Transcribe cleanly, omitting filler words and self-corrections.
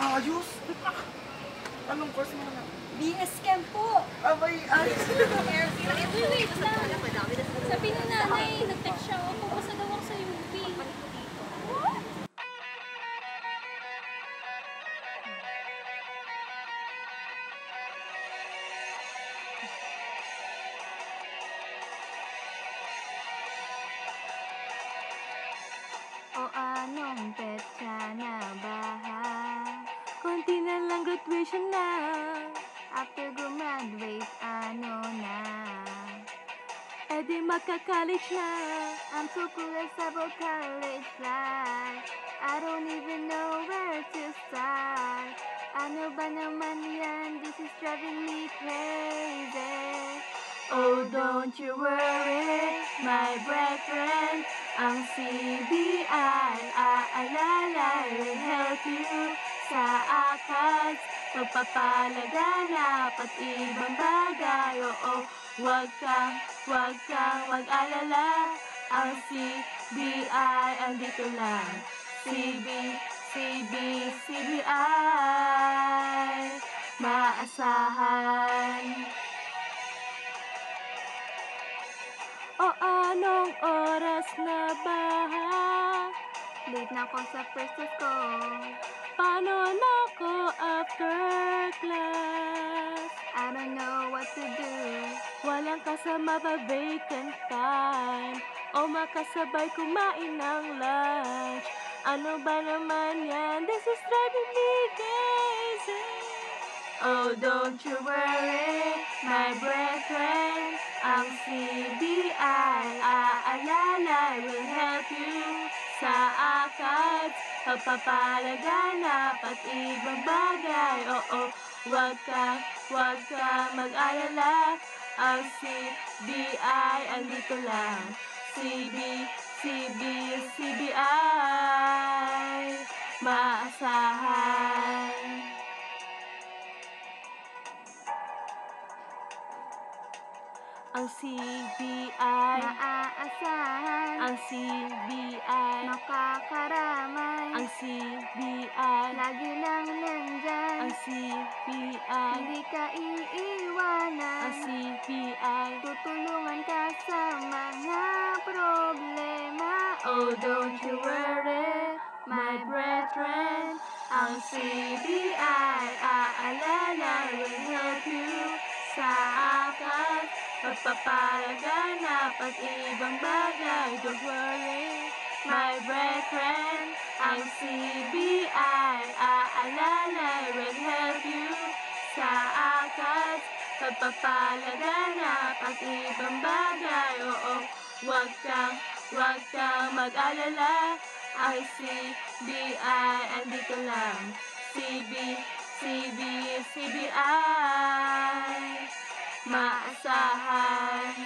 Ayos! Anong course mo na? BS Chem po. Abay, ayos! Wait lang. Sabi ni nanay, nag-text siya ako. Pupasa daw ako sa UP. O anong petsa na ba ha? Konti na lang graduation na. After graduate, ano na? E di magka-college na. I'm so clueless about college life. I don't even know where to start. Ano ba naman yan? This is driving me crazy. Oh, don't you worry, my brethren. Ang CBI, aalala, will help you sa akad, pagpapalaganap at ibang bagay. Oo, wag kang mag-alala. Ang CBI, andito lang. CBI, maasahan. O anong oras na ba? Late na ako sa first ko. Paano na ako after class? I don't know what to do. Walang kasama ba vacant time? O makasabay kumain ng lunch? Ano ba naman yan? This is driving me crazy. Oh, don't you worry, my brethren. Ang CBI, aalala, will help you sa akad, pagpapalaganap at ibang bagay. Oo, wag kang mag-alala. Ang CBI, andito lang. CBI, maasahan. Ang CBI, maaasahan. Ang CBI, makakaramay. Ang CBI, lagi lang nandyan. Ang CBI, hindi ka iiwanan. Ang CBI, tutulungan ka sa mga problema. Oh, don't you worry, my brethren. Ang CBI, aalala, will help you sa akad, pagpapalaganap at ibang bagay. Don't worry, my brethren. Ang CBI, aalala, will help you sa akad, pagpapalaganap at ibang bagay. Oo, wag kang mag-alala. Ang CBI, andito lang. CBI, maasahan.